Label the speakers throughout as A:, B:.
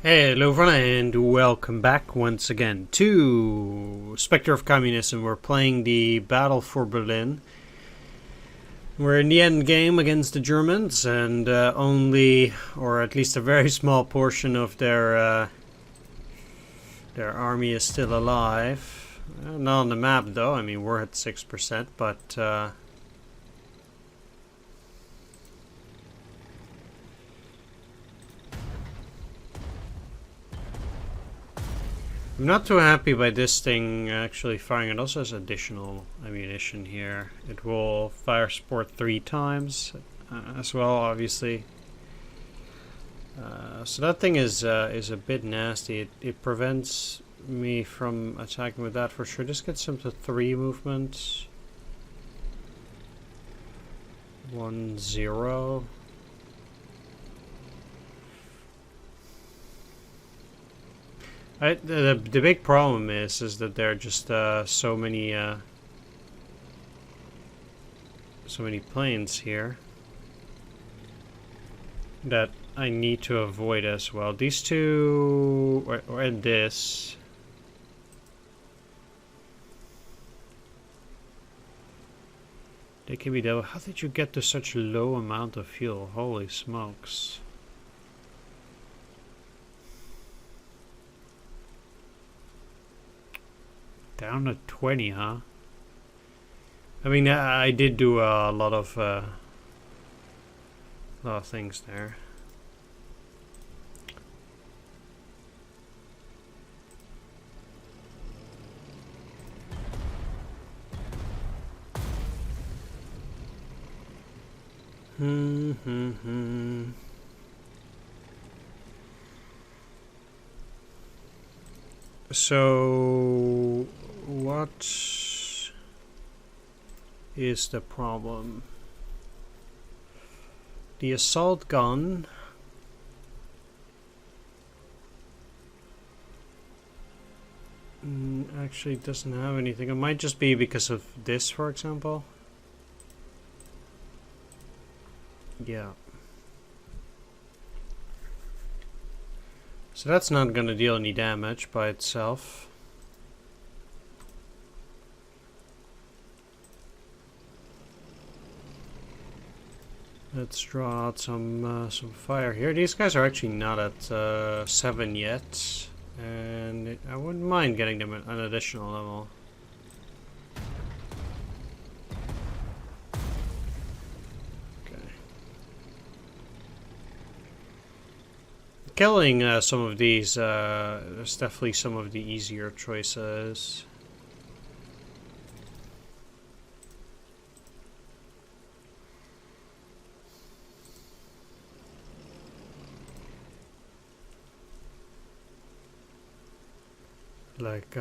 A: Hey, hello everyone, and welcome back once again to Spectre of Communism. We're playing the Battle for Berlin. We're in the end game against the Germans, and only, or at least a very small portion of their army is still alive. Not on the map though. I mean, we're at 6%, but I'm not too happy by this thing actually firing. It also has additional ammunition here. It will fire support 3 times as well, obviously. So that thing is a bit nasty. It prevents me from attacking with that for sure. This gets him to 3 movements. 1-0. The big problem is that there are just so many planes here that I need to avoid as well. These two or this. They can be double. How did you get to such a low amount of fuel? Holy smokes. Down to 20, huh? I mean, I did do a lot of things there. So, what is the problem? The assault gun actually doesn't have anything. It might just be because of this, for example. Yeah. So that's not going to deal any damage by itself. Let's draw out some fire here. These guys are actually not at 7 yet, and I wouldn't mind getting them at an additional level. Killing some of these is definitely some of the easier choices. Like,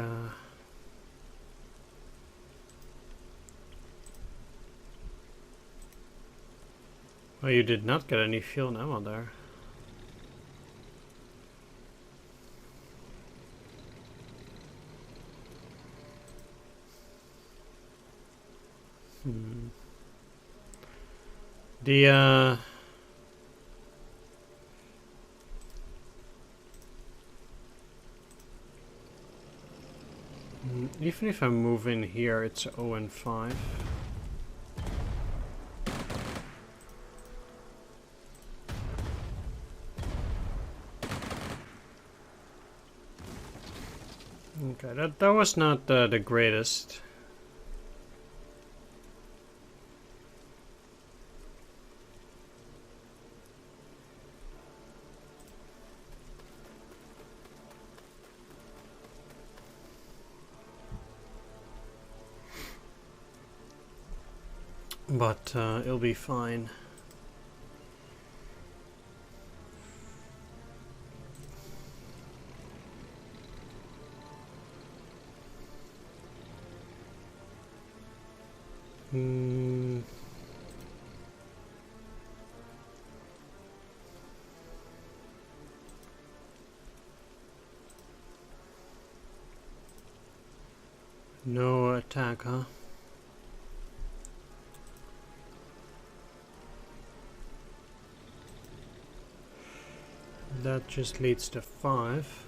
A: well, you did not get any fuel and ammo there. The even if I move in here, it's 0 and 5. Okay, that was not the greatest. But it'll be fine. No attack, huh? That just leads to 5.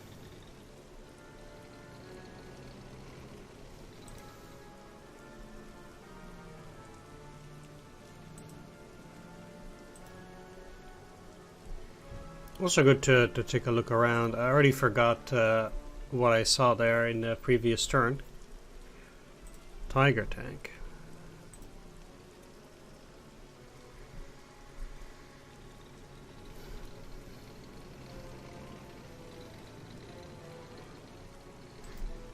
A: Also good to take a look around. I already forgot what I saw there in the previous turn. Tiger tank.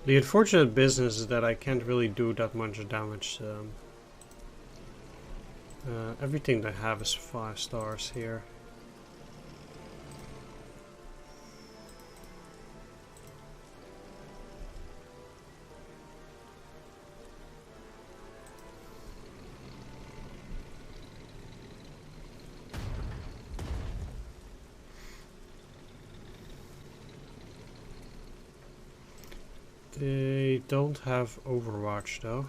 A: The unfortunate business is that I can't really do that much damage. Everything they have is 5 stars here. They don't have Overwatch though.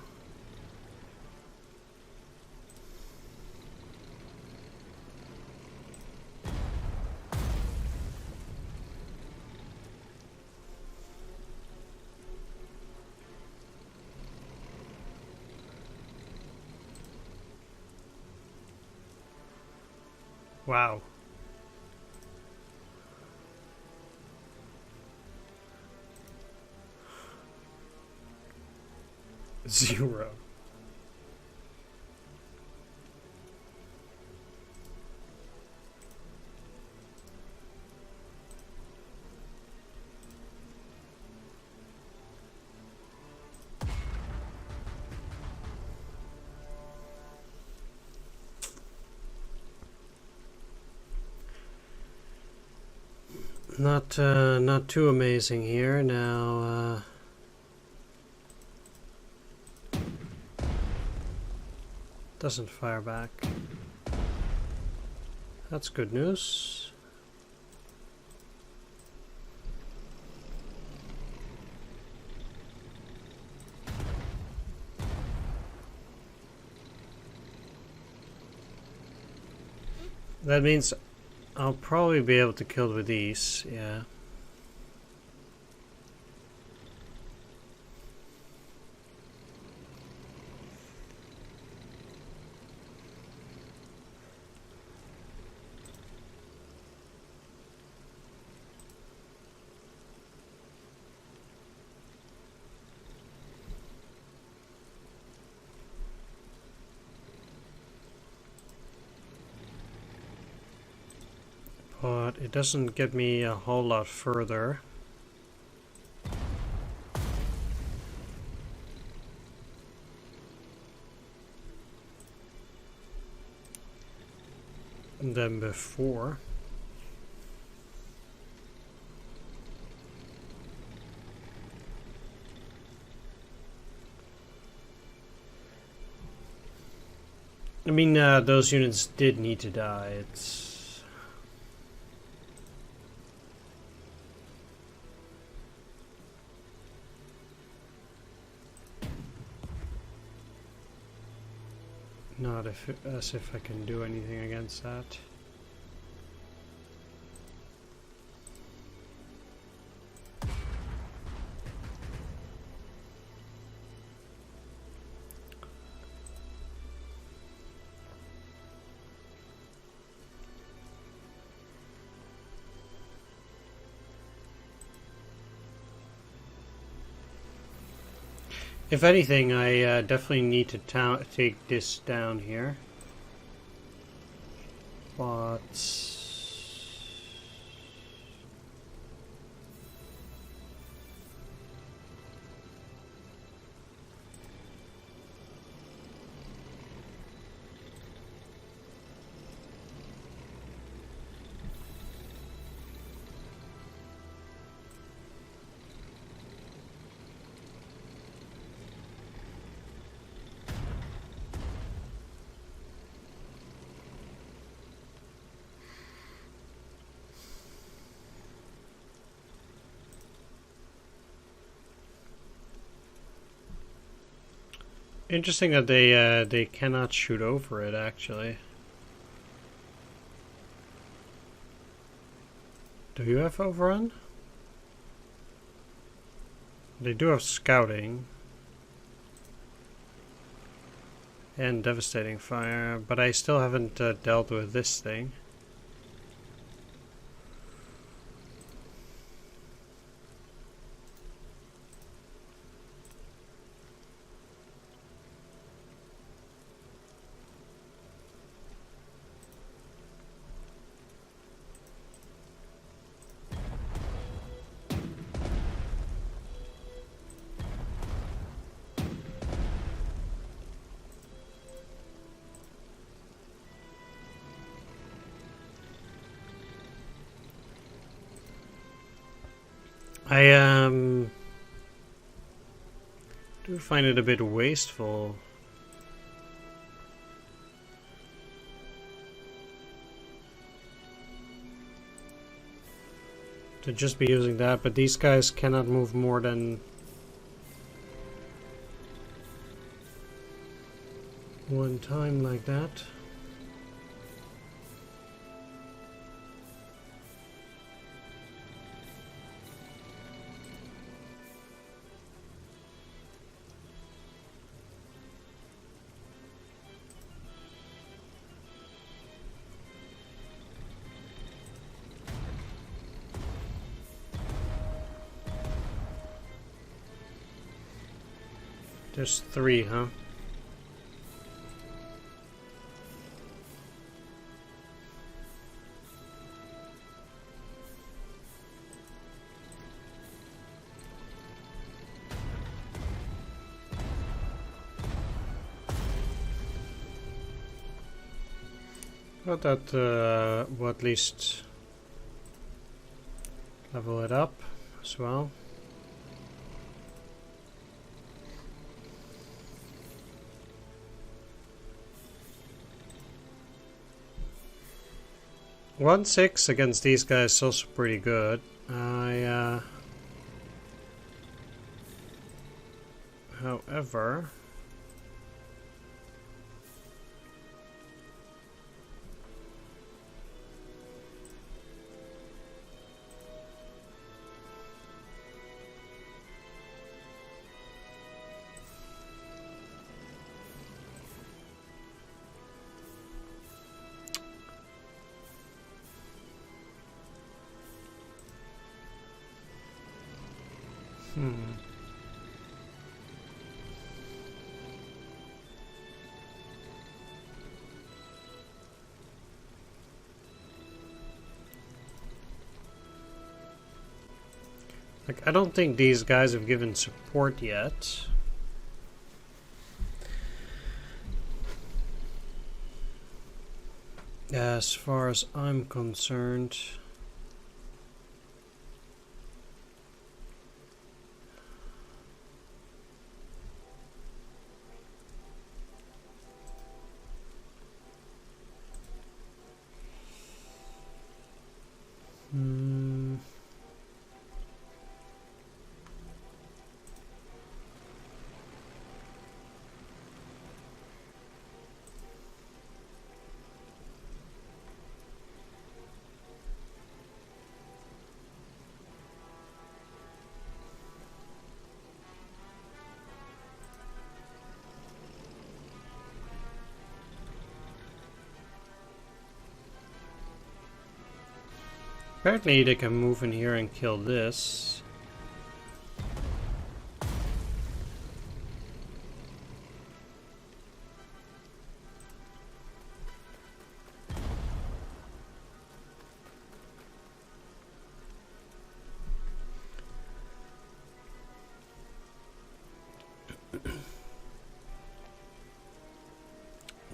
A: Wow. Zero. Not too amazing here now. Doesn't fire back. That's good news. That means I'll probably be able to kill with these, yeah. But it doesn't get me a whole lot further. Than before. I mean, those units did need to die. It's not as if I can do anything against that. If anything, I definitely need to take this down here. But interesting that they cannot shoot over it, actually. Do you have overrun? They do have scouting. And devastating fire, but I still haven't dealt with this thing. I do find it a bit wasteful. To just be using that, but these guys cannot move more than one time like that. There's 3, huh? But that will at least level it up as well. One 6 against these guys is also pretty good. However, like, I don't think these guys have given support yet. As far as I'm concerned. Apparently they can move in here and kill this.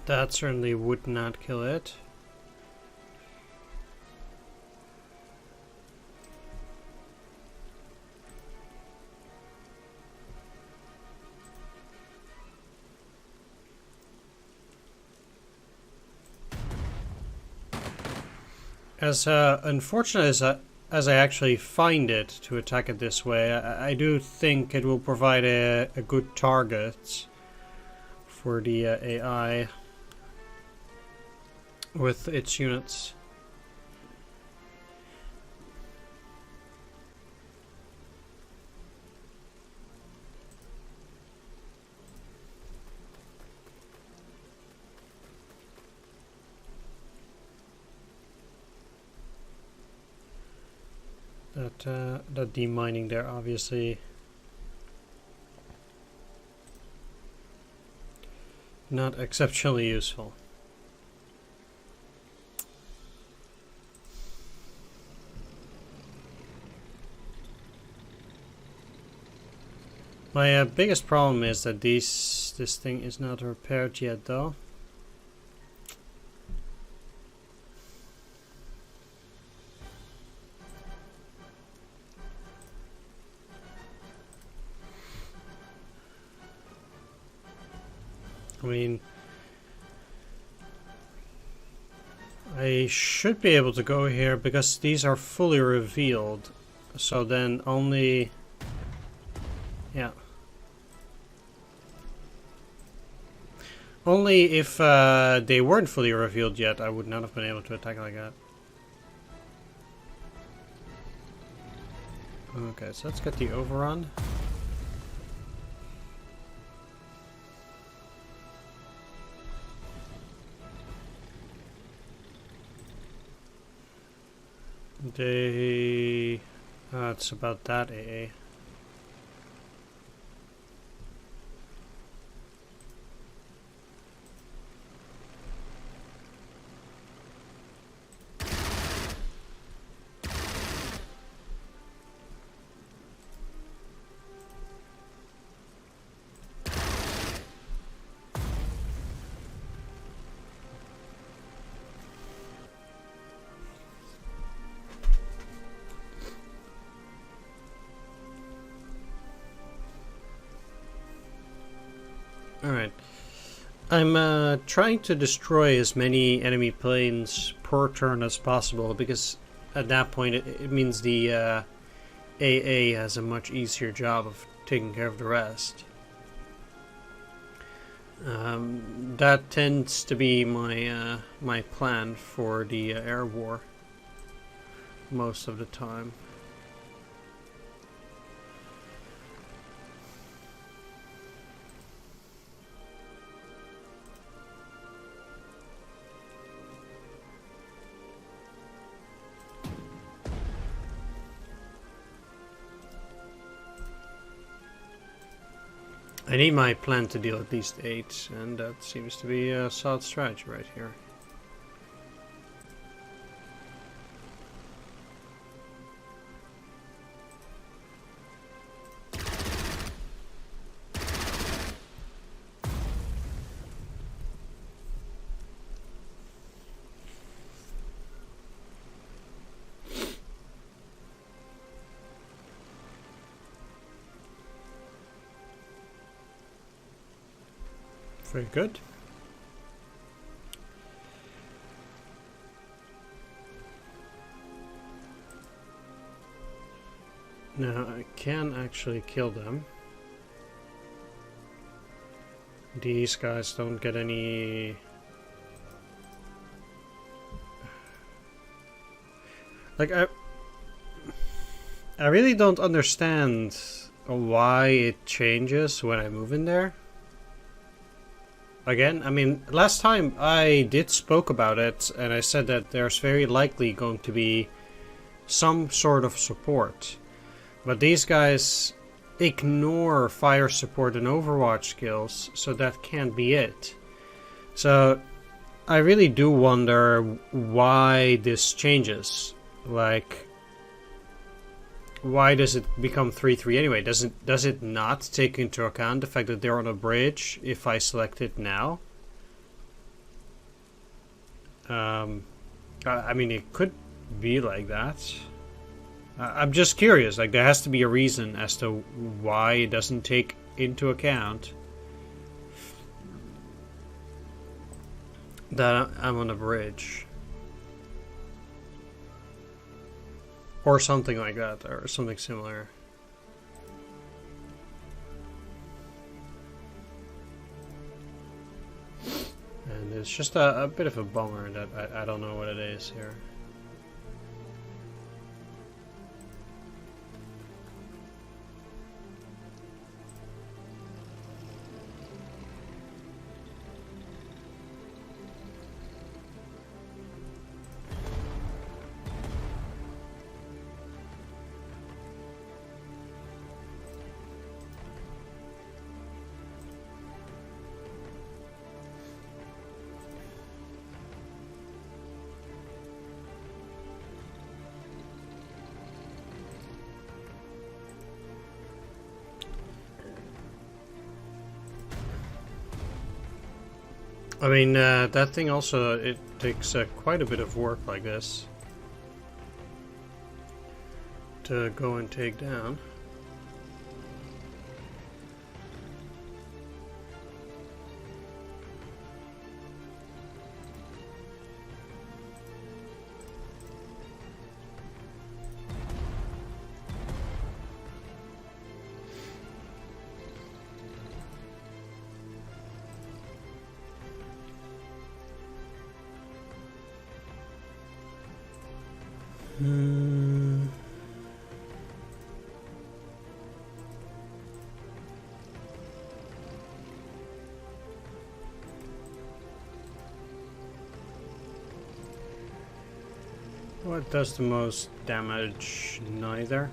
A: That certainly would not kill it. As unfortunate as I actually find it to attack it this way, I do think it will provide a good target for the AI with its units. That demining there obviously not exceptionally useful. My biggest problem is that this thing is not repaired yet, though. I mean, I should be able to go here because these are fully revealed. So then only... yeah. Only if they weren't fully revealed yet, I would not have been able to attack like that. Okay, so let's get the overrun. They... it's about that AA. Alright. I'm trying to destroy as many enemy planes per turn as possible, because at that point it means the AA has a much easier job of taking care of the rest. That tends to be my my plan for the air war most of the time. I need my plan to deal at least 8, and that seems to be a solid strategy right here. Very good. Now I can actually kill them. These guys don't get any... like, I really don't understand why it changes when I move in there. Again, I mean, last time I did spoke about it, and I said that there's very likely going to be some sort of support. But these guys ignore fire support and Overwatch skills, so that can't be it. So, I really do wonder why this changes. Like, why does it become 3-3 anyway? Does it not take into account the fact that they're on a bridge if I select it now? I mean, it could be like that. I'm just curious. Like, there has to be a reason as to why it doesn't take into account that I'm on a bridge. Or something like that, or something similar. And it's just a bit of a bummer that I don't know what it is here. I mean, that thing also, it takes quite a bit of work like this to go and take down. What does the most damage? Neither.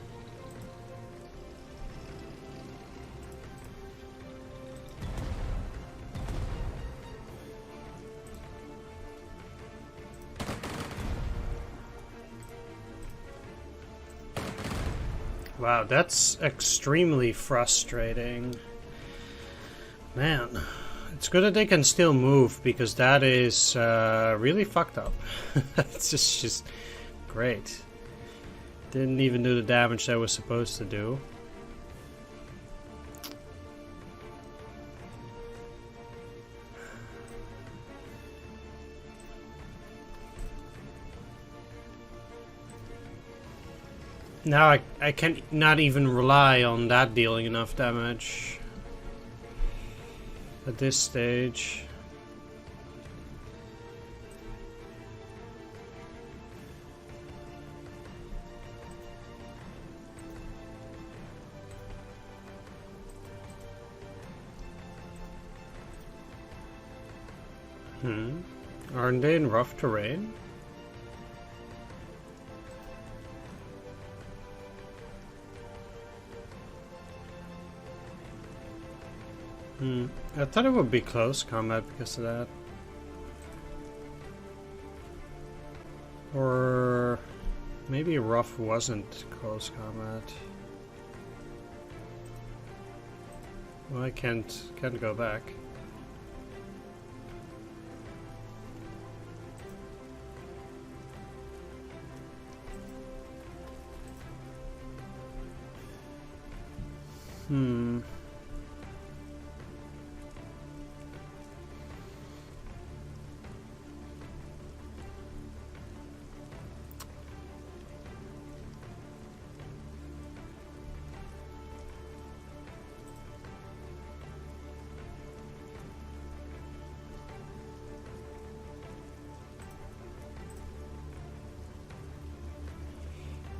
A: Wow, that's extremely frustrating. Man, it's good that they can still move, because that is really fucked up. It's just great. Didn't even do the damage that was supposed to do. Now I can not even rely on that dealing enough damage at this stage. Aren't they in rough terrain? I thought it would be close combat because of that. Or maybe rough wasn't close combat. Well, I can't go back.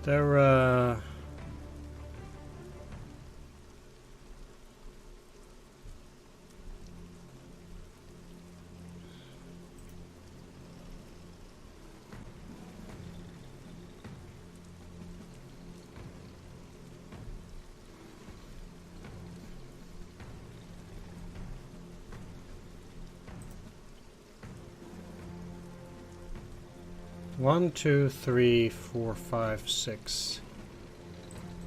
A: They're, 1, 2, 3, 4, 5, 6.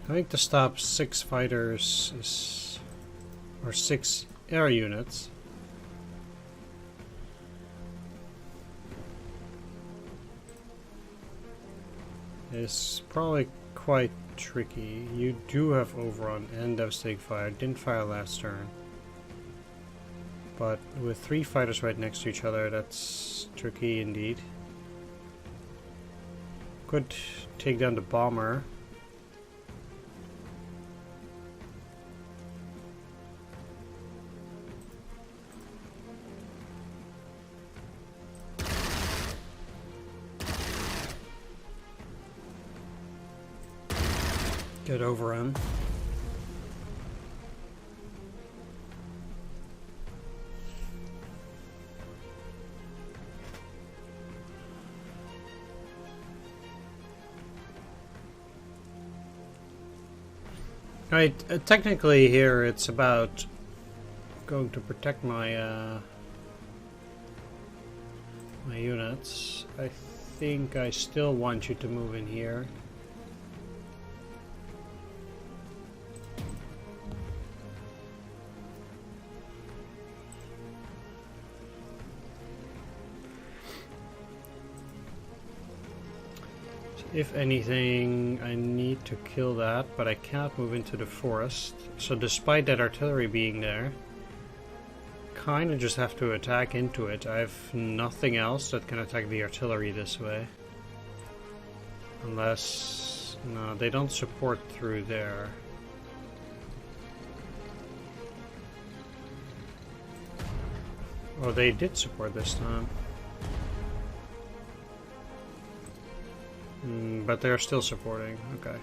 A: I think to stop 6 fighters is, or 6 air units. Is probably quite tricky. You do have overrun and devastating fire. Didn't fire last turn. But with 3 fighters right next to each other, that's tricky indeed. Could take down the bomber. Good overrun. Right, technically here it's about going to protect my my units. I think I still want you to move in here. If anything, I need to kill that, but I can't move into the forest. So despite that artillery being there, kind of just have to attack into it. I have nothing else that can attack the artillery this way. Unless... no, they don't support through there. Oh, they did support this time. But they're still supporting, okay.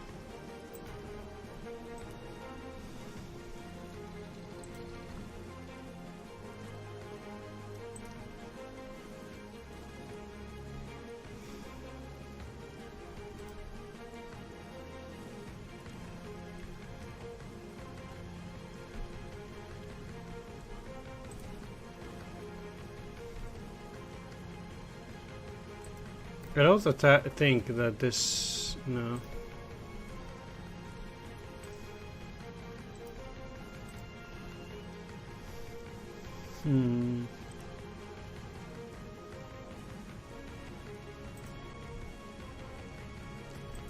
A: I don't think that this... no.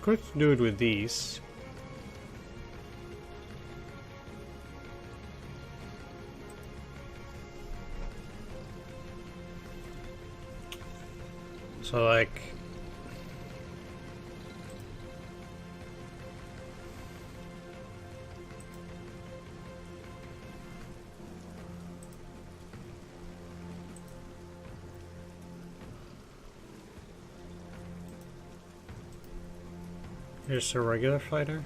A: Could do it with these. So like... here's a regular fighter.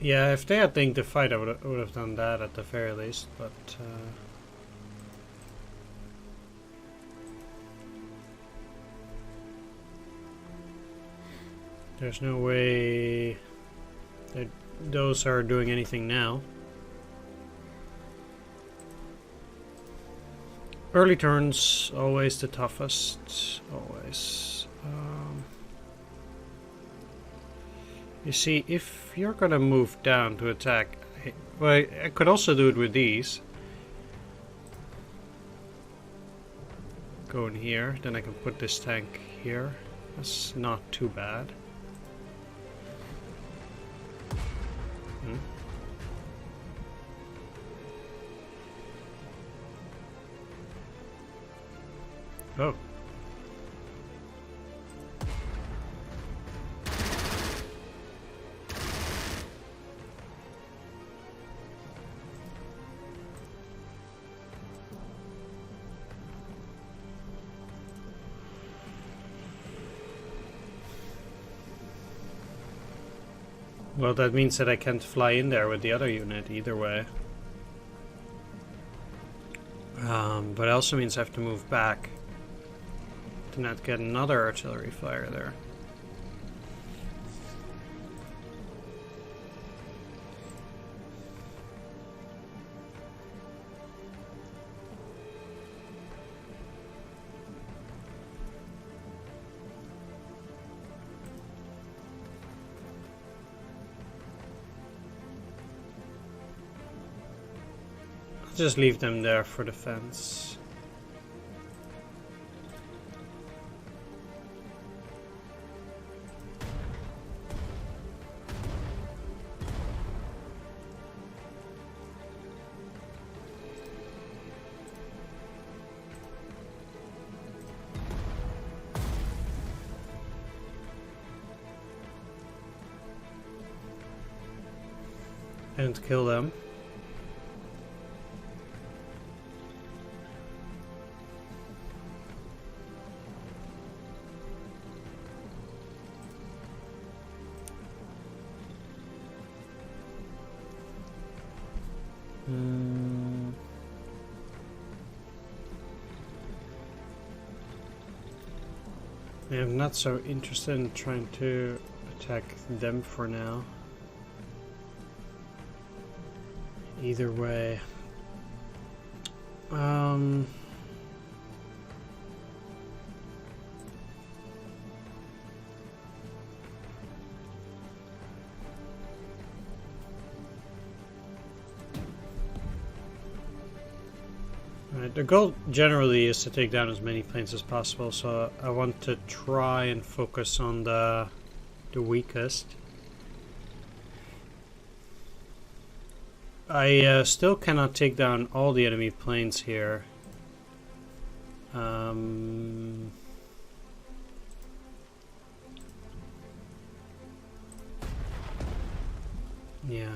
A: Yeah, if they had think to fight, I would have done that at the very least, but there's no way that those are doing anything now. Early turns, always the toughest, always. You see, if you're gonna move down to attack, well, I could also do it with these. Go in here, then I can put this tank here. That's not too bad. Oh. Well, that means that I can't fly in there with the other unit either way. But it also means I have to move back to not get another artillery fire there. Just leave them there for defense. And kill them. I'm not so interested in trying to attack them for now. Either way. The goal generally is to take down as many planes as possible, so I want to try and focus on the weakest. I still cannot take down all the enemy planes here. Yeah.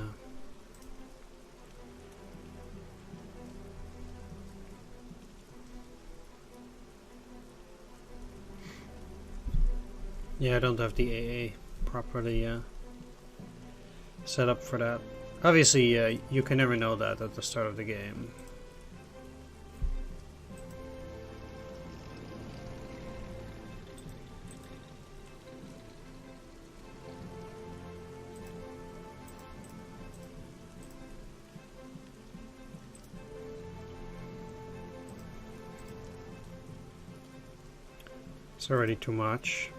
A: Yeah, I don't have the AA properly set up for that. Obviously, you can never know that at the start of the game. It's already too much.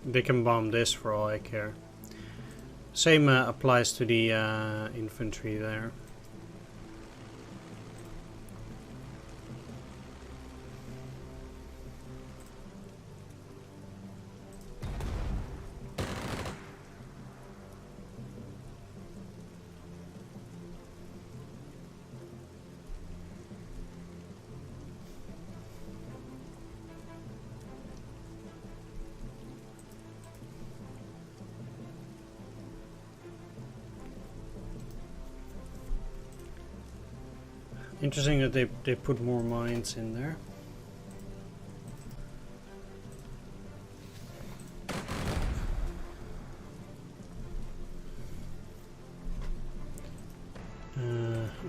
A: They can bomb this for all I care. Same applies to the infantry there. Interesting that they put more mines in there.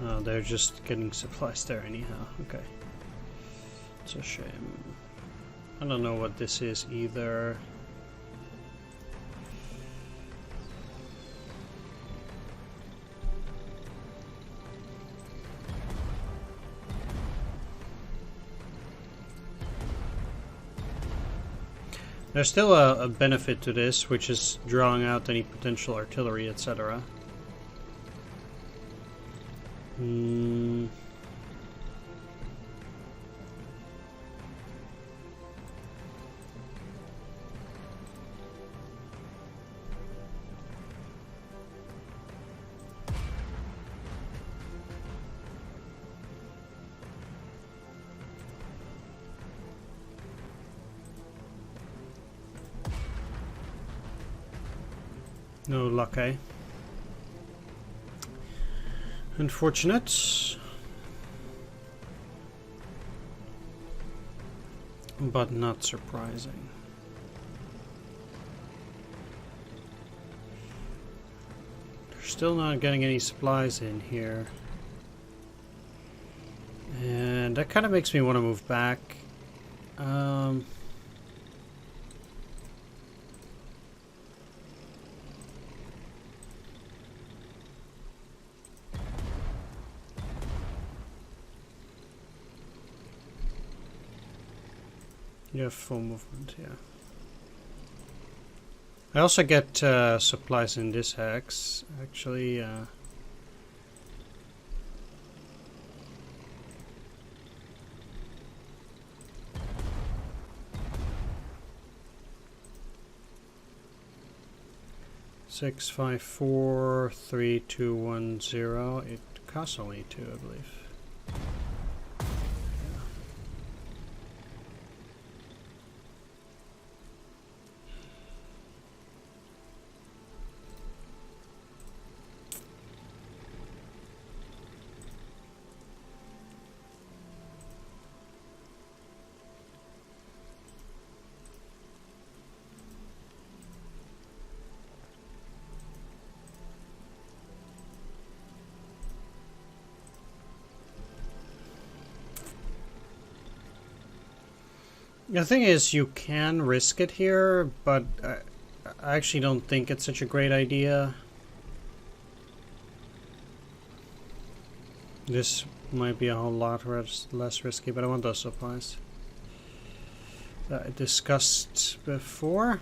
A: Oh, they're just getting supplies there anyhow. Okay. It's a shame. I don't know what this is either. There's still a benefit to this, which is drawing out any potential artillery, etc. No luck, eh? Unfortunate. But not surprising. They're still not getting any supplies in here. And that kind of makes me want to move back. You have full movement, yeah. I also get supplies in this hex, actually. 6543210. It costs only 2, I believe. The thing is, you can risk it here, but I actually don't think it's such a great idea. This might be a whole lot less risky, but I want those supplies that I discussed before.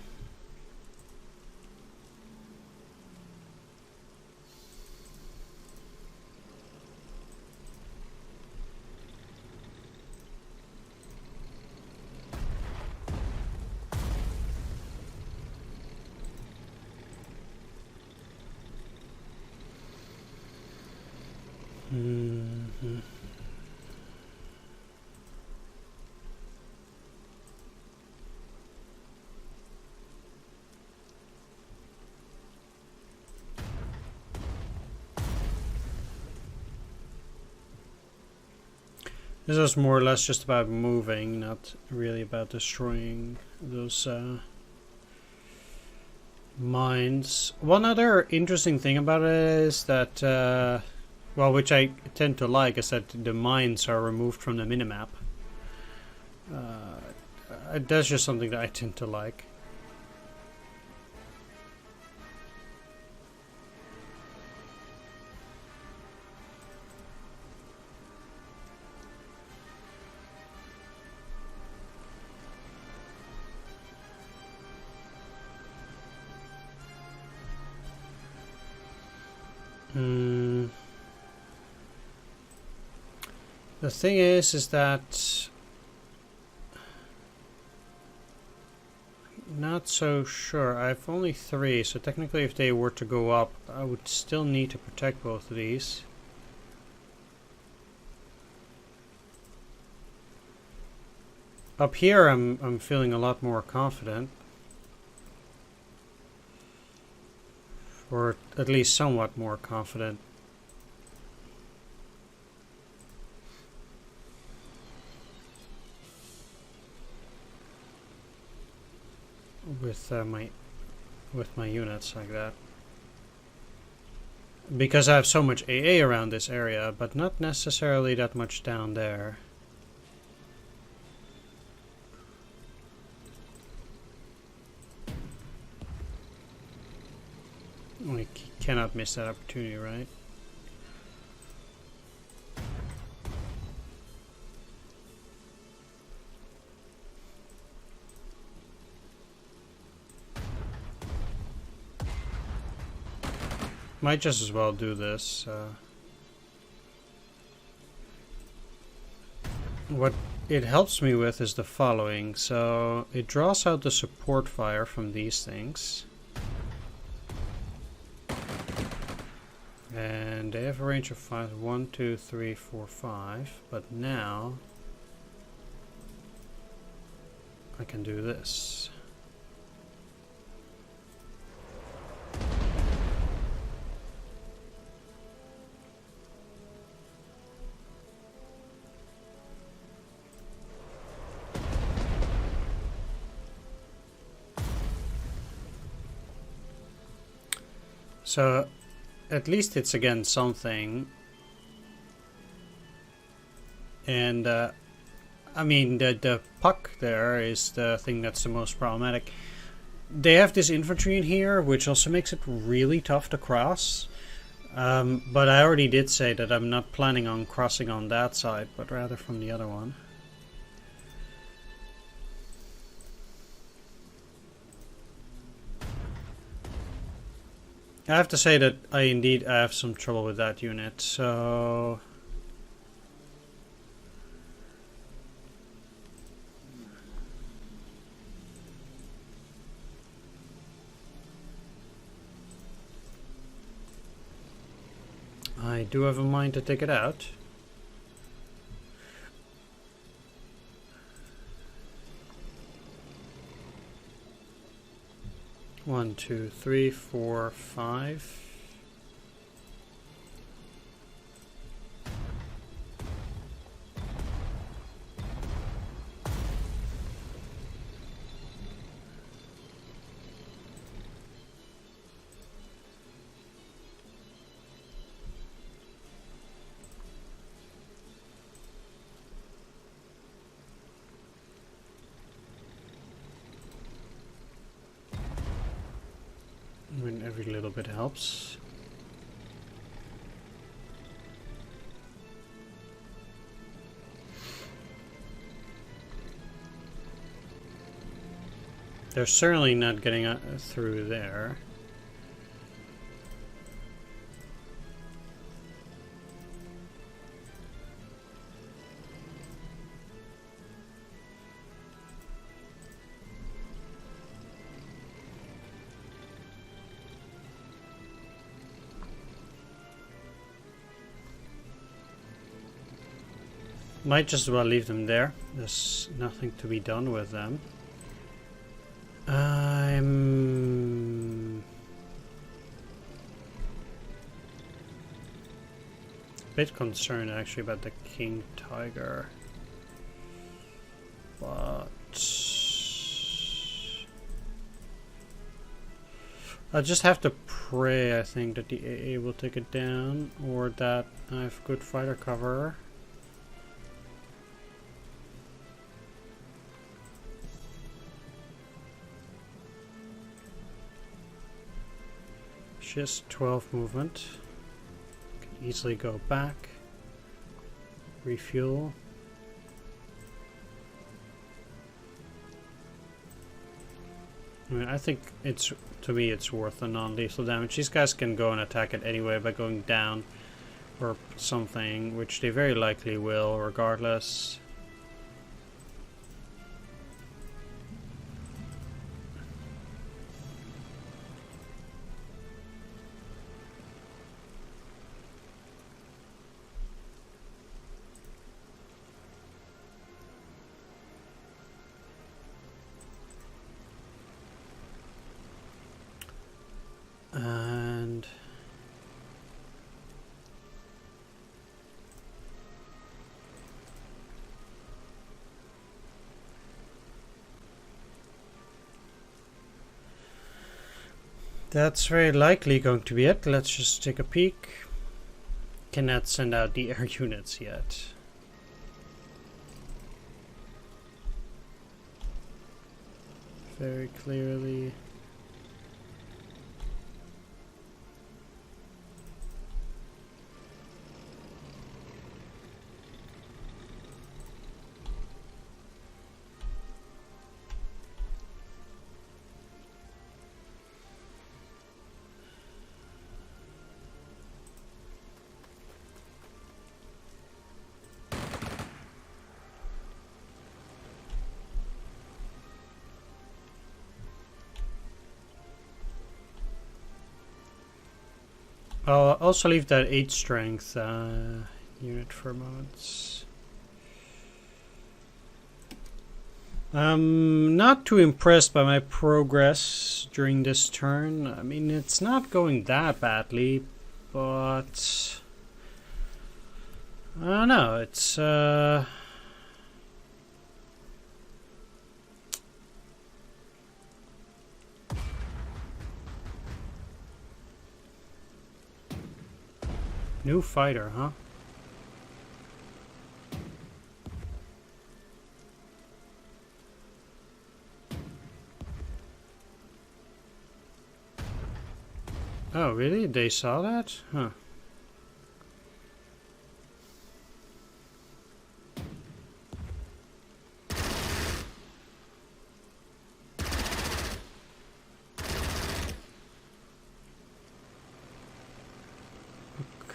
A: This is more or less just about moving, not really about destroying those mines. One other interesting thing about it is that, well, which I tend to like, is that the mines are removed from the minimap. That's just something that I tend to like. The thing is that not so sure. I have only 3, so technically if they were to go up, I would still need to protect both of these. Up here I'm feeling a lot more confident. Or at least somewhat more confident. With my units like that. Because I have so much AA around this area, but not necessarily that much down there. We cannot miss that opportunity, right? Might just as well do this. What it helps me with is the following. So it draws out the support fire from these things. And they have a range of 5. 1, 2, 3, 4, 5. But now I can do this. So at least it's again something. And I mean the puck there is the thing that's the most problematic. They have this infantry in here, which also makes it really tough to cross. But I already did say that I'm not planning on crossing on that side, but rather from the other one. I have to say that I have some trouble with that unit, so I do have a mind to take it out. One, 2, 3, 4, 5. and every little bit helps. They're certainly not getting through there. Might just as well leave them there. There's nothing to be done with them. I'm a bit concerned actually about the King Tiger, but I just have to pray, I think, that the AA will take it down, or that I have good fighter cover. Just 12 movement. Can easily go back. Refuel. I mean, I think it's, to me, it's worth the non-lethal damage. These guys can go and attack it anyway by going down or something, which they very likely will, regardless. And that's very likely going to be it. Let's just take a peek. Cannot send out the air units yet. Very clearly. I'll also leave that 8 strength unit for a moment. I'm not too impressed by my progress during this turn. I mean, it's not going that badly, but I don't know, it's new fighter, huh? Oh, really? They saw that? Huh.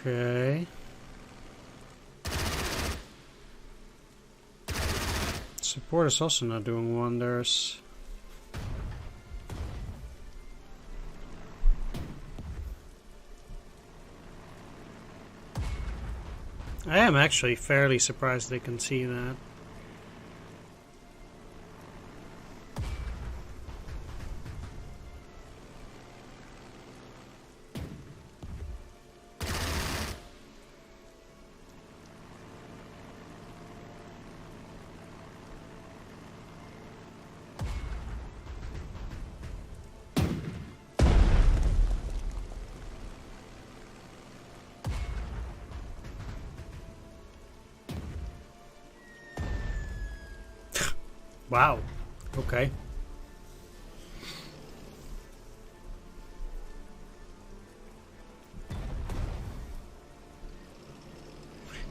A: Okay. Support is also not doing wonders. I am actually fairly surprised they can see that. Wow. Okay.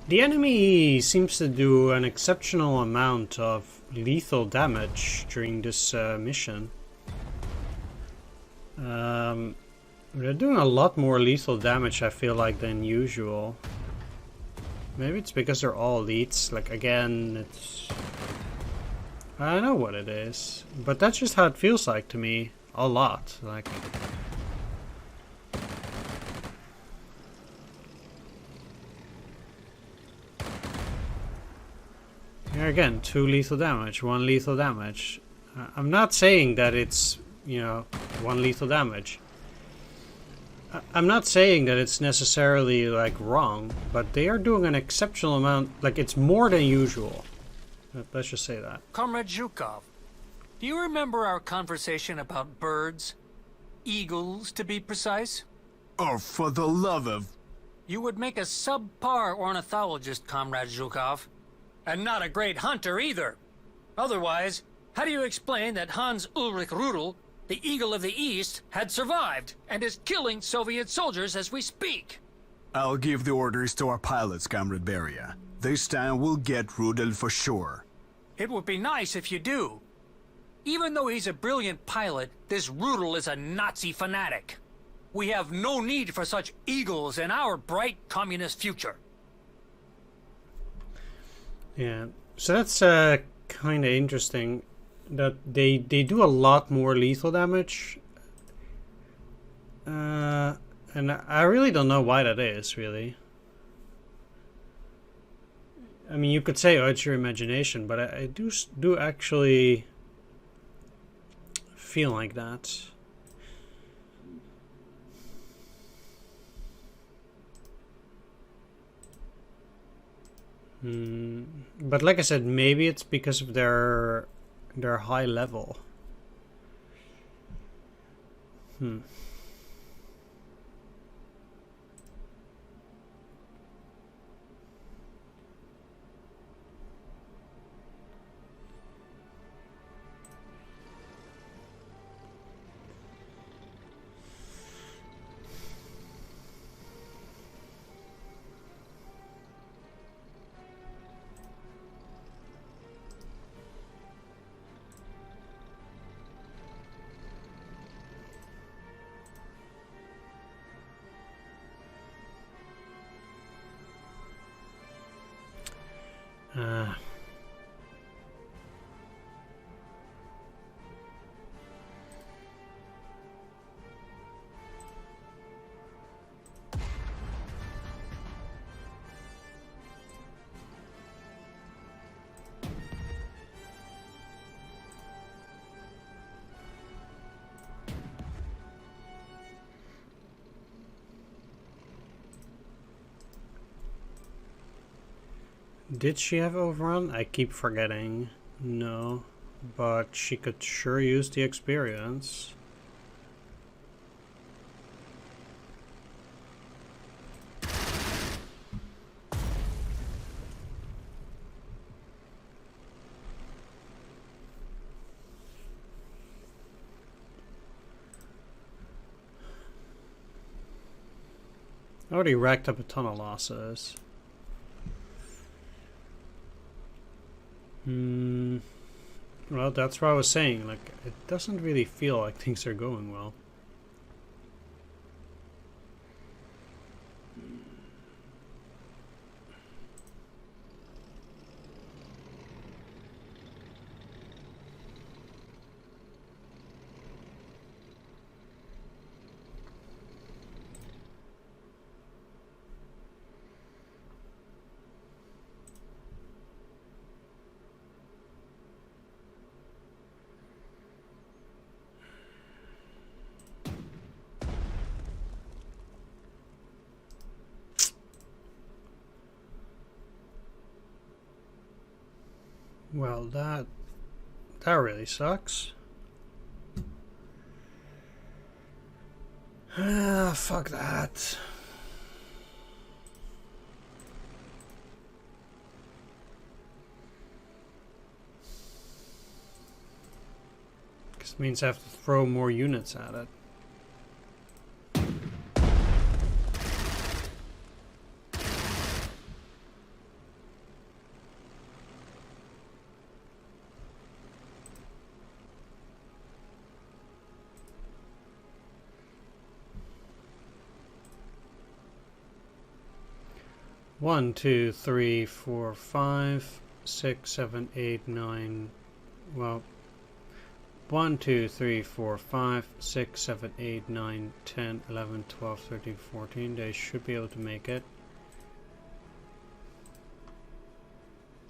A: The enemy seems to do an exceptional amount of lethal damage during this mission. They're doing a lot more lethal damage, I feel like, than usual. Maybe it's because they're all elites. Like, again, it's... I don't know what it is. But that's just how it feels like to me. A lot. Like... Here again, 2 lethal damage, 1 lethal damage. I'm not saying that it's, you know, 1 lethal damage. I'm not saying that it's necessarily, like, wrong, but they are doing an exceptional amount, like, it's more than usual. Let's just say that.
B: Comrade Zhukov, do you remember our conversation about birds? Eagles, to be precise?
C: Oh, for the love of...
B: You would make a subpar ornithologist, Comrade Zhukov. And not a great hunter either. Otherwise, how do you explain that Hans Ulrich Rudel, the Eagle of the East, had survived and is killing Soviet soldiers as we speak?
C: I'll give the orders to our pilots, Comrade Beria. This time we'll get Rudel for sure.
B: It would be nice if you do. Even though he's a brilliant pilot, this Rudel is a Nazi fanatic. We have no need for such eagles in our bright communist future.
A: Yeah, so that's kind of interesting that they do a lot more lethal damage. And I really don't know why that is, really. I mean, you could say, oh, it's your imagination, but I do actually feel like that. But like I said, maybe it's because of their high level. Did she have overrun? I keep forgetting. No, but she could sure use the experience. Already racked up a ton of losses. Well, that's what I was saying. Like, it doesn't really feel like things are going well. Well, that really sucks. Ah, fuck that. This means I have to throw more units at it. 1, 2, 3, 4, 5, 6, 7, 8, 9. Well, 1, 2, 3, 4, 5, 6, 7, 8, 9, 10, 11, 12, 13, 14. They should be able to make it.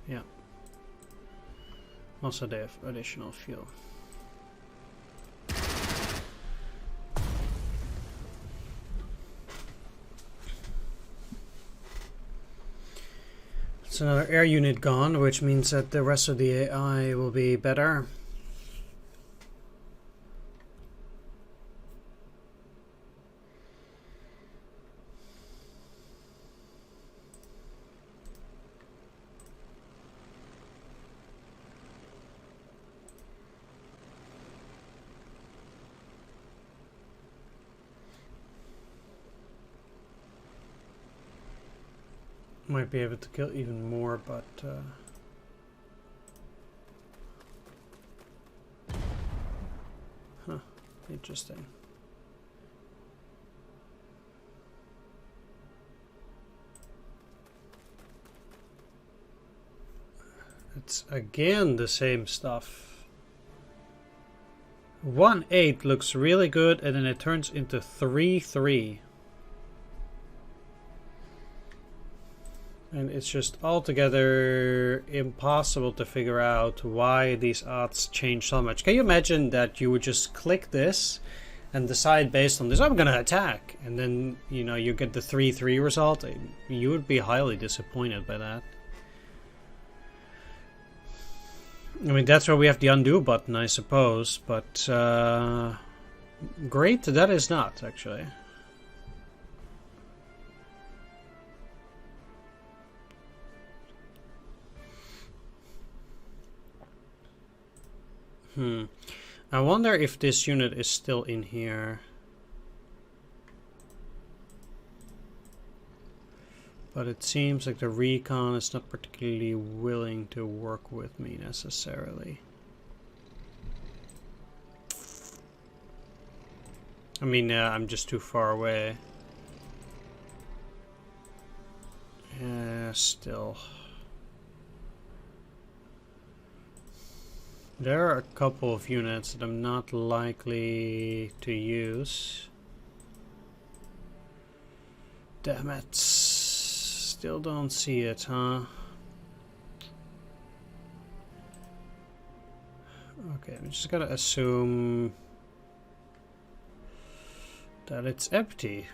A: Yeah. Also, they have additional fuel. It's another air unit gone, which means that the rest of the AI will be better. Might be able to kill even more, but huh, interesting. It's again the same stuff. 1-8 looks really good, and then it turns into 3-3. And it's just altogether impossible to figure out why these odds change so much. Can you imagine that you would just click this and decide based on this, I'm going to attack, and then, you know, you get the 3-3 result? You would be highly disappointed by that. I mean, that's why we have the undo button, I suppose, but great that is not, actually. I wonder if this unit is still in here. But it seems like the recon is not particularly willing to work with me necessarily. I mean, I'm just too far away. Still. There are a couple of units that I'm not likely to use. Damn it. Still don't see it, huh? Okay, I'm just gonna assume that it's empty.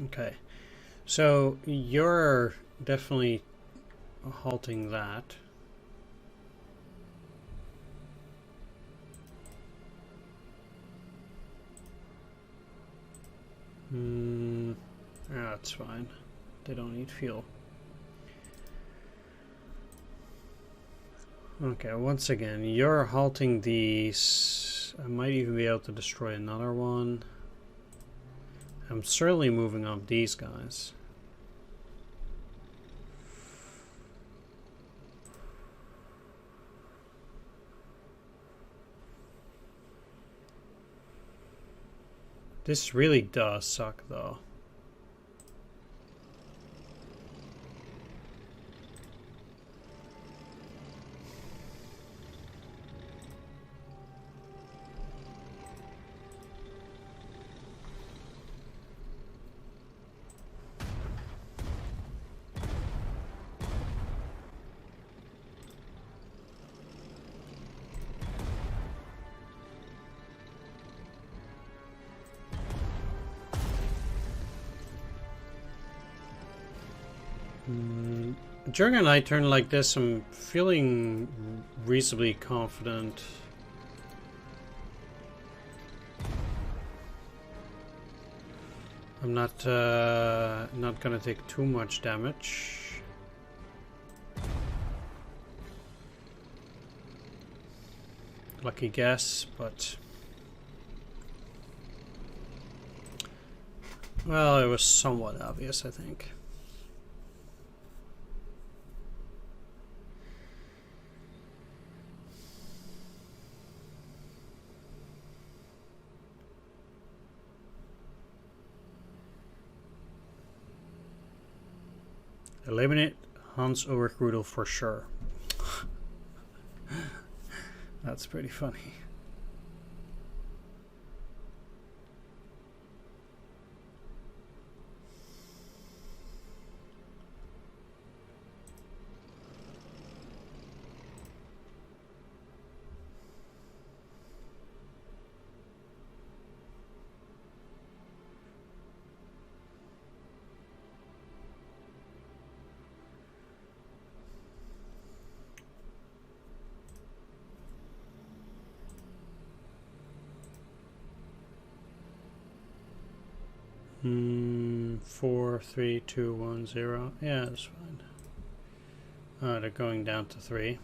A: Okay, so you're definitely halting that. Yeah, that's fine. They don't need fuel. Okay, once again, you're halting these. I might even be able to destroy another one. I'm certainly moving up these guys. This really does suck, though. During a night turn like this, I'm feeling reasonably confident. I'm not gonna take too much damage. Lucky guess, but well, it was somewhat obvious, I think. Eliminate Hans Ulrich Rudel for sure. That's pretty funny. Four, 3, 2, 1, 0. Yeah, that's fine. Oh, they're going down to 3.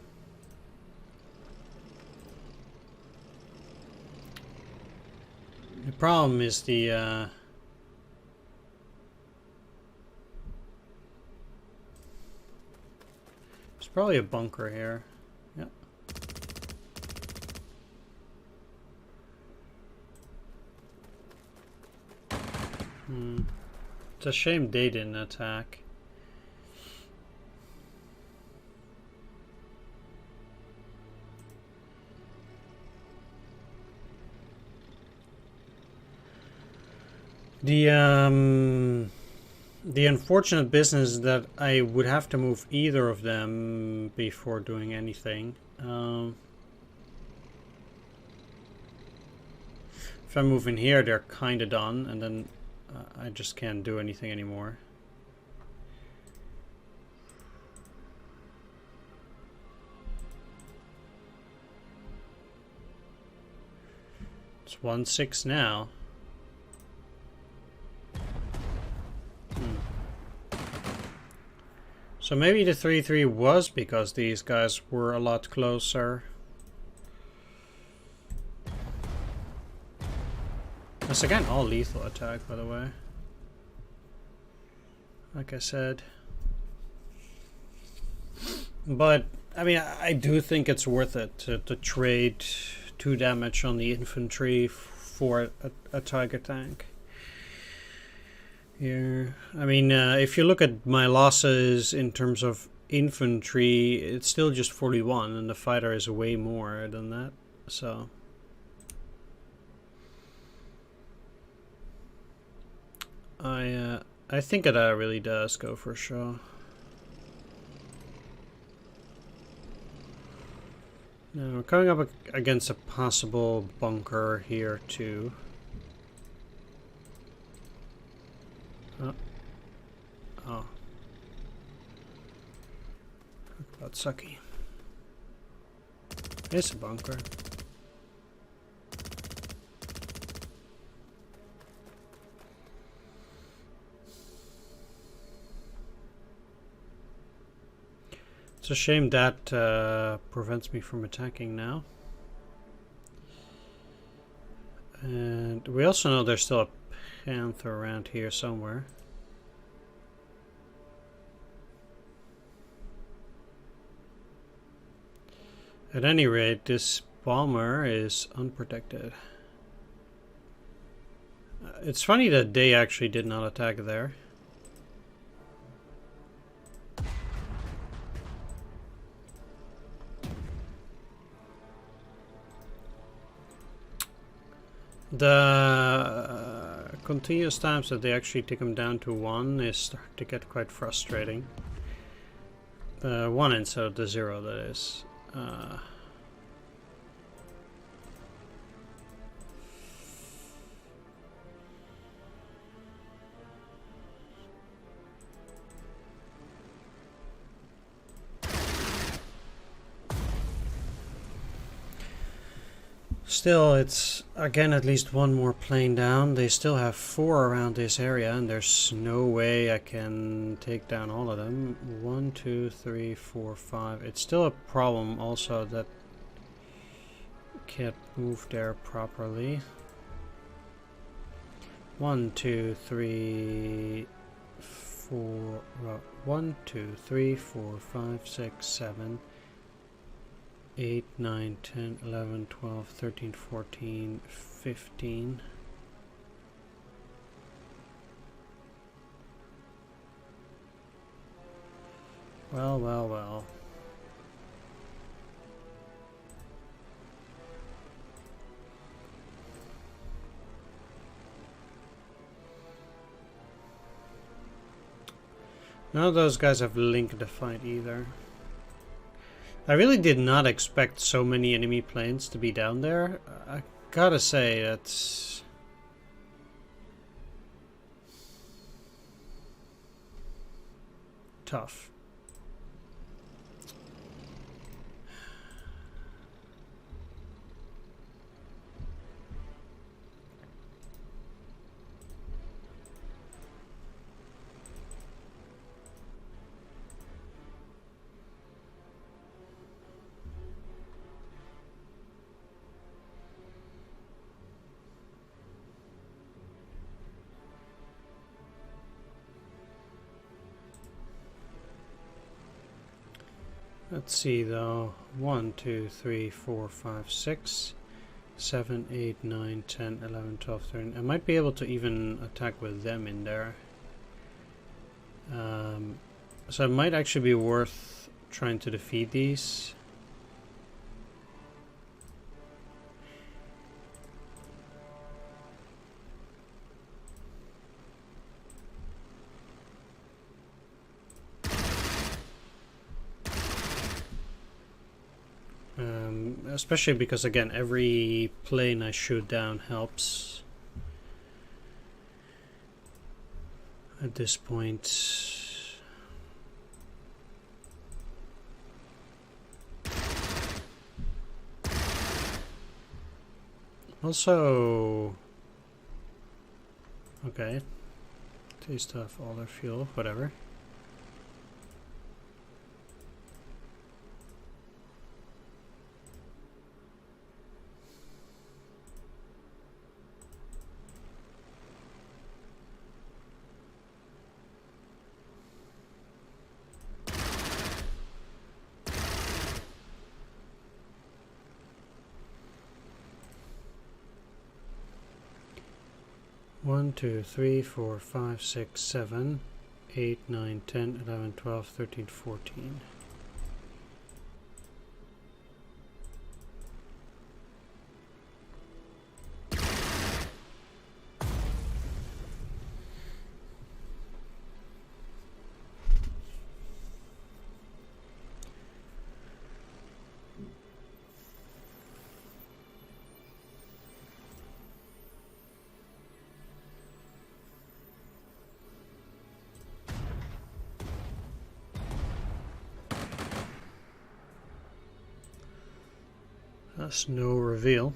A: The problem is the there's probably a bunker here. Yep. It's a shame they didn't attack. The unfortunate business is that I would have to move either of them before doing anything. If I move in here, they're kind of done, and then I just can't do anything anymore. It's 1-6 now. So maybe the 3-3 was because these guys were a lot closer. That's again all lethal attack, by the way. Like I said. But, I mean, I do think it's worth it to trade 2 damage on the infantry for a Tiger tank. Here, I mean, if you look at my losses in terms of infantry, it's still just 41, and the fighter is way more than that, so... I think it really does go for sure. Now we're coming up against a possible bunker here too. Oh. Talk about sucky. It's a bunker. It's a shame that prevents me from attacking now. And we also know there's still a panther around here somewhere. At any rate, this bomber is unprotected. It's funny that they actually did not attack there. The continuous times that they actually take them down to 1 is starting to get quite frustrating. 1 instead of the 0, that is. Still, it's again at least one more plane down. They still have 4 around this area, and there's no way I can take down all of them. 1, 2, 3, 4, 5. It's still a problem also that can't move there properly. 1, 2, 3, 4. 1, 2, 3, 4, 5, 6, 7. 8, 9, 10, 11, 12, 13, 14, 15. Well, well, well. None of those guys have linked the fight either. I really did not expect so many enemy planes to be down there. I gotta say, that's tough. Let's see though. 1, 2, 3, 4, 5, 6, 7, 8, 9, 10, 11, 12, 13. I might be able to even attack with them in there. So it might actually be worth trying to defeat these. Especially because, again, every plane I shoot down helps at this point. Also, okay, taste of all their fuel, whatever. One, 2, 3, 4, 5, 6, 7, 8, 9, 10, 11, 12, 13, 14. That's no reveal.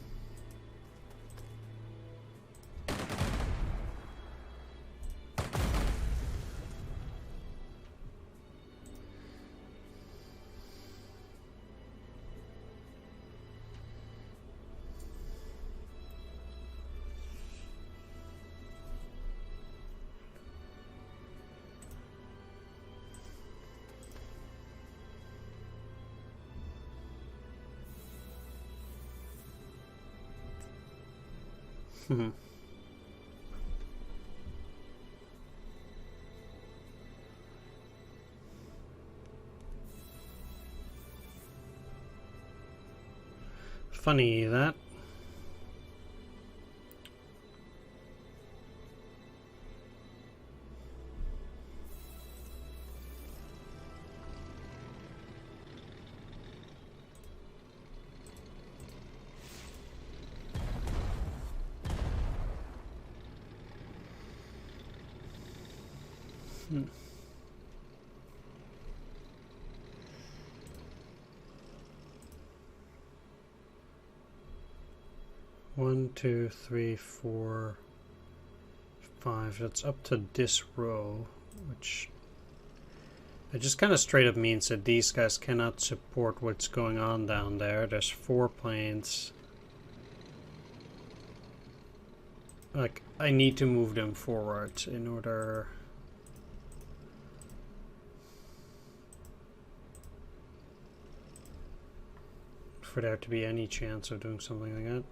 A: Funny that. 1, 2, 3, 4, 5. That's up to this row, which it just kind of straight up means that these guys cannot support what's going on down there. There's 4 planes. Like, I need to move them forward in order for there to be any chance of doing something like that.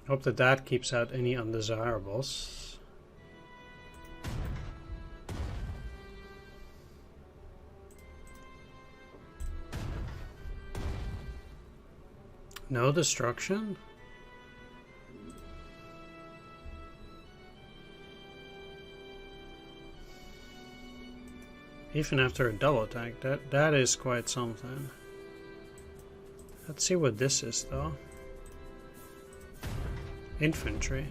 A: Hope that that keeps out any undesirables. No destruction? Even after a double attack, that is quite something. Let's see what this is though. Infantry.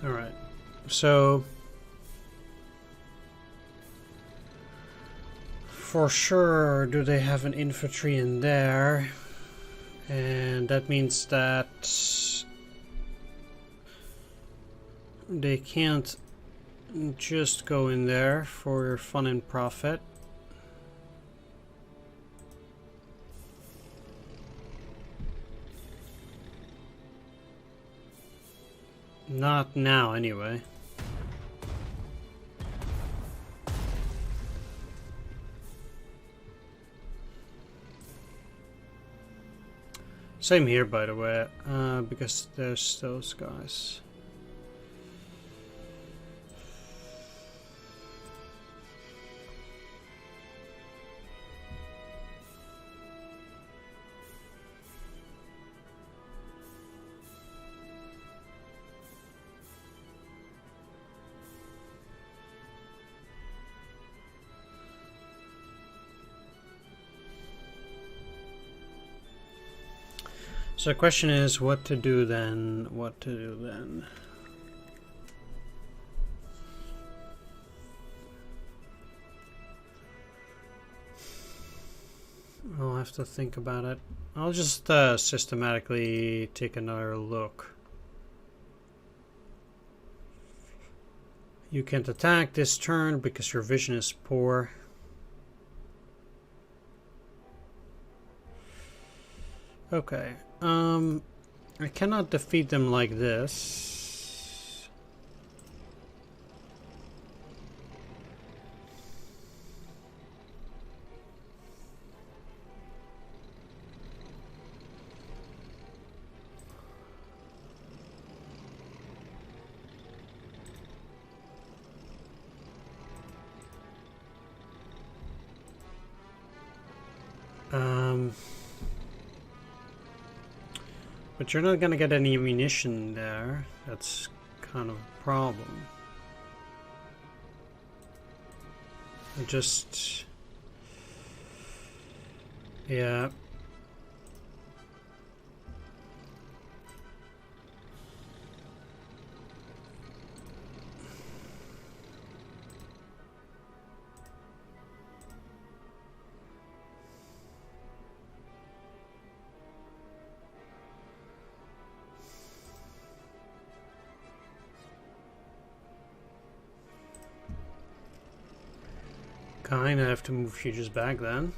A: Alright, so for sure do they have an infantry in there, and that means that they can't just go in there for fun and profit. Not now, anyway. Same here, by the way, because there's those guys. So the question is what to do then, what to do then. I'll have to think about it. I'll just systematically take another look. You can't attack this turn because your vision is poor. Okay. I cannot defeat them like this. But you're not gonna get any ammunition there. That's kind of a problem. I just... yeah. Kinda have to move futures back then.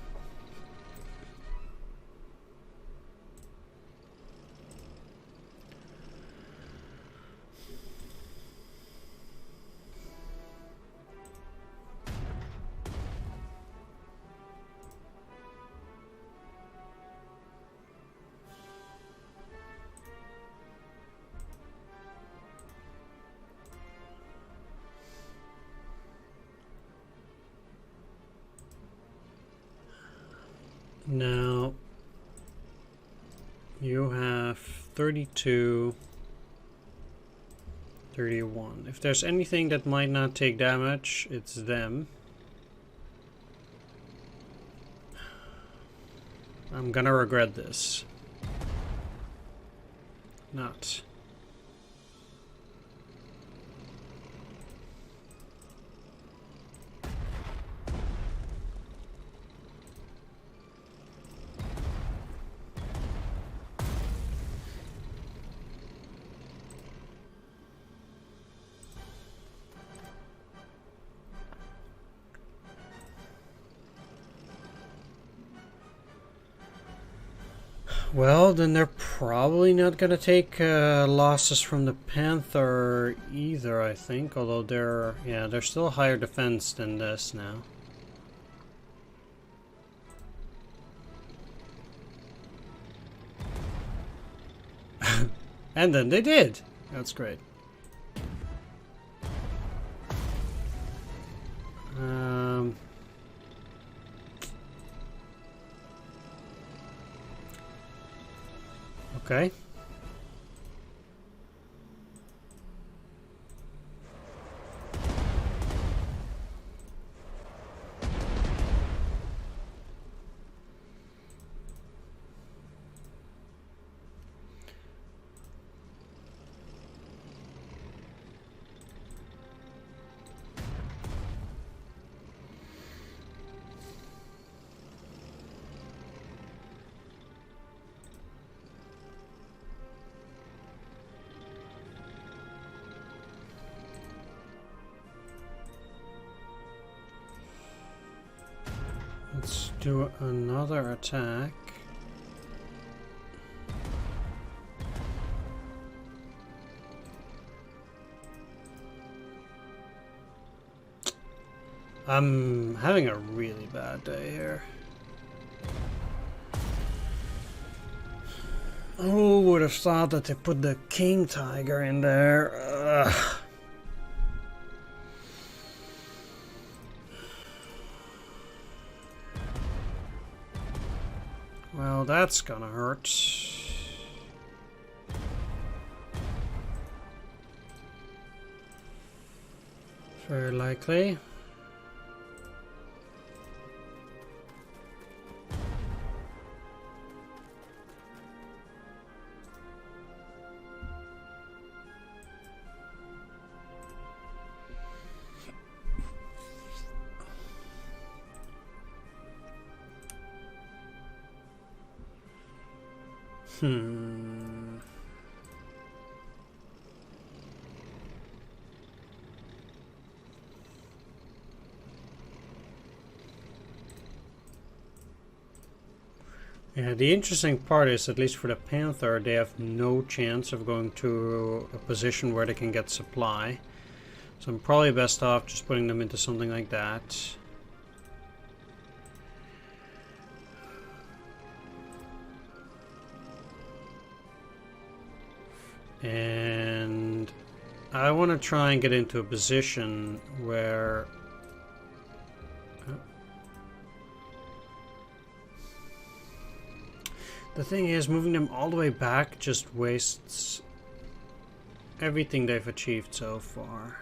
A: Now, you have 32, 31. If there's anything that might not take damage, it's them. I'm gonna regret this. Not. Well, then they're probably not gonna take losses from the Panther either, I think. Although they're still higher defense than this now. And then they did! That's great. Okay. Let's do another attack. I'm having a really bad day here. Who would have thought that they put the King Tiger in there? Ugh. Well, that's gonna hurt. Very likely. Yeah, the interesting part is, at least for the Panther, they have no chance of going to a position where they can get supply. So I'm probably best off just putting them into something like that. And I want to try and get into a position where... The thing is, moving them all the way back just wastes everything they've achieved so far.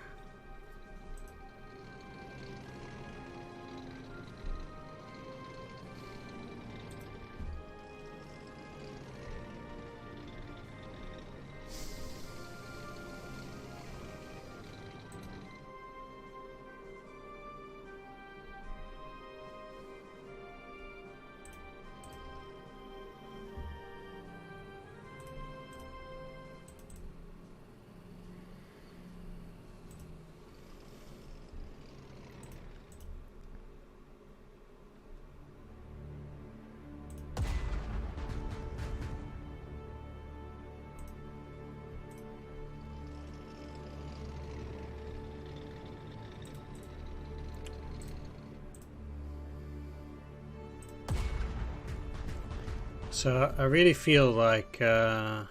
A: So I really feel like it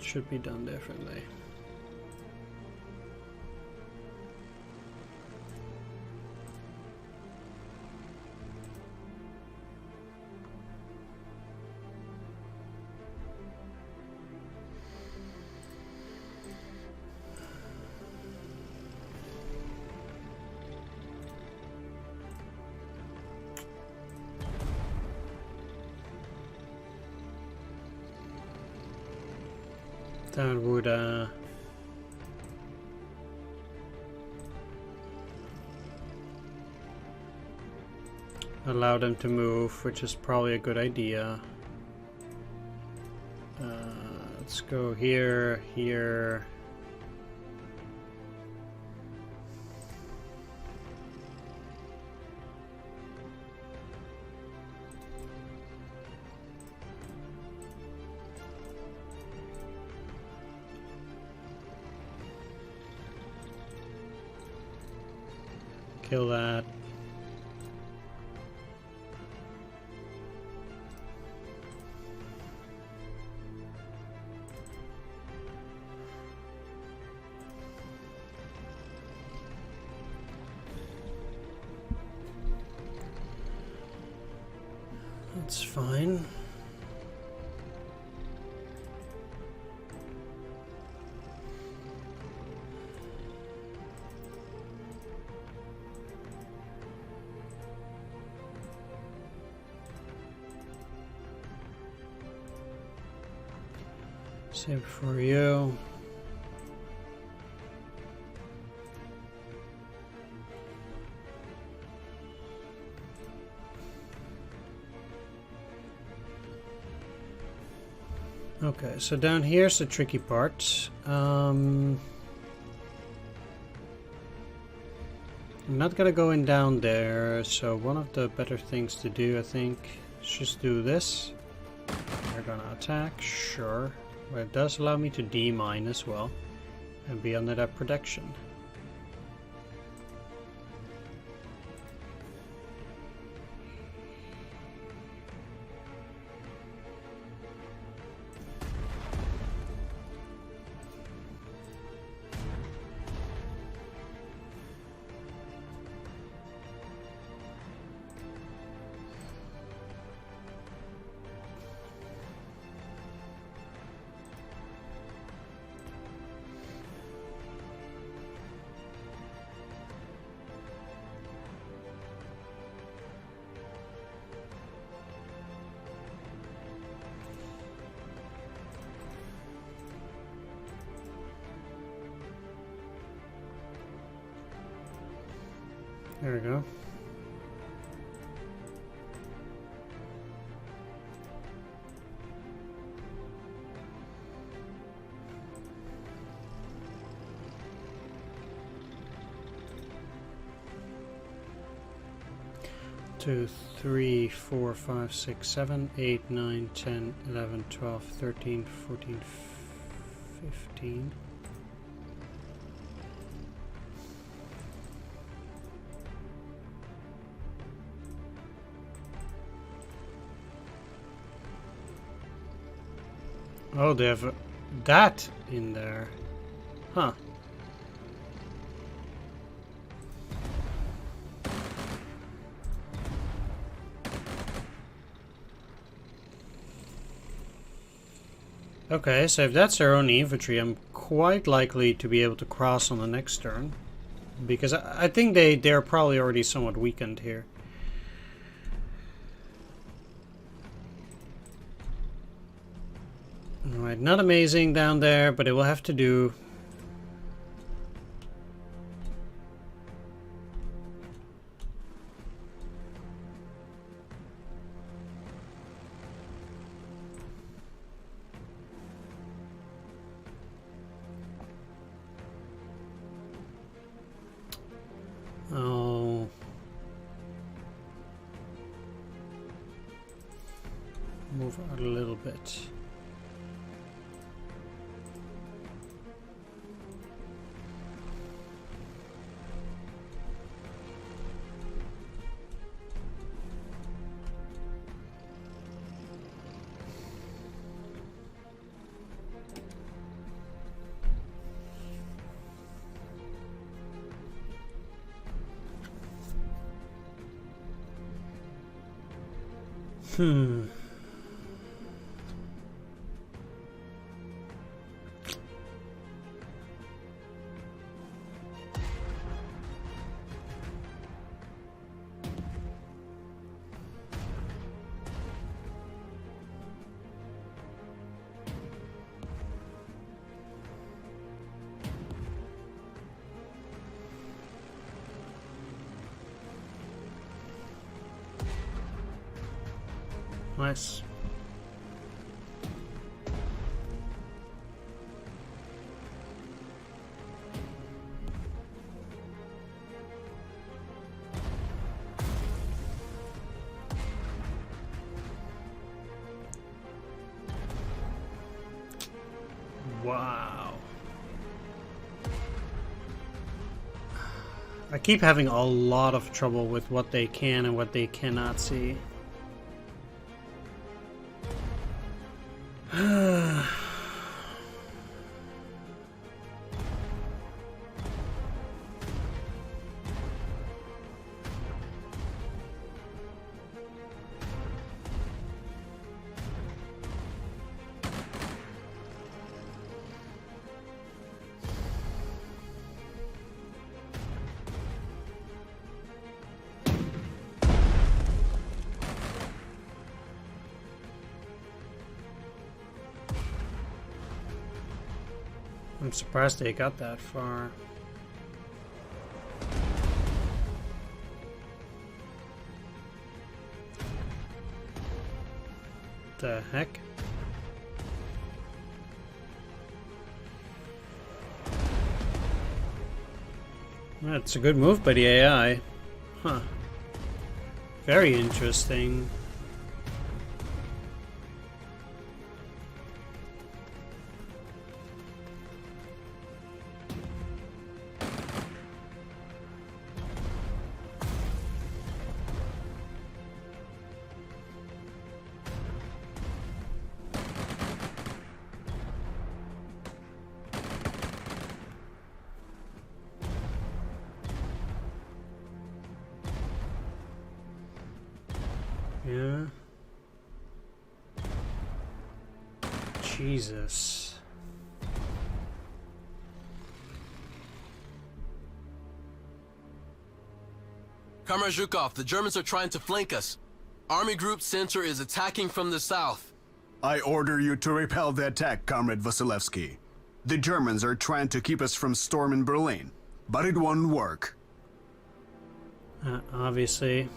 A: should be done differently. That would allow them to move, which is probably a good idea. Let's go here, here. Kill that. That's fine. Save for you. Okay, so down here's the tricky part. I'm not gonna go in down there, so one of the better things to do, I think, is just do this. They're gonna attack, sure. But it does allow me to demine as well and be under that protection. There we go. Two, 3, 4, 5, 6, 7, 8, 9, 10, 11, 12, 13, 14, 15. Oh, they have that in there. Huh. Okay, so if that's their own infantry, I'm quite likely to be able to cross on the next turn. Because I think they're probably already somewhat weakened here. Alright, not amazing down there, but it will have to do. Oh. Move out a little bit. Hmm. Nice. Wow. I keep having a lot of trouble with what they can and what they cannot see. I'm surprised they got that far. The heck? That's a good move by the AI. Huh. Very interesting. Yeah. Jesus.
D: Comrade Zhukov, the Germans are trying to flank us. Army Group Center is attacking from the south.
C: I order you to repel the attack, Comrade Vasilevsky. The Germans are trying to keep us from storming Berlin, but it won't work.
A: Obviously.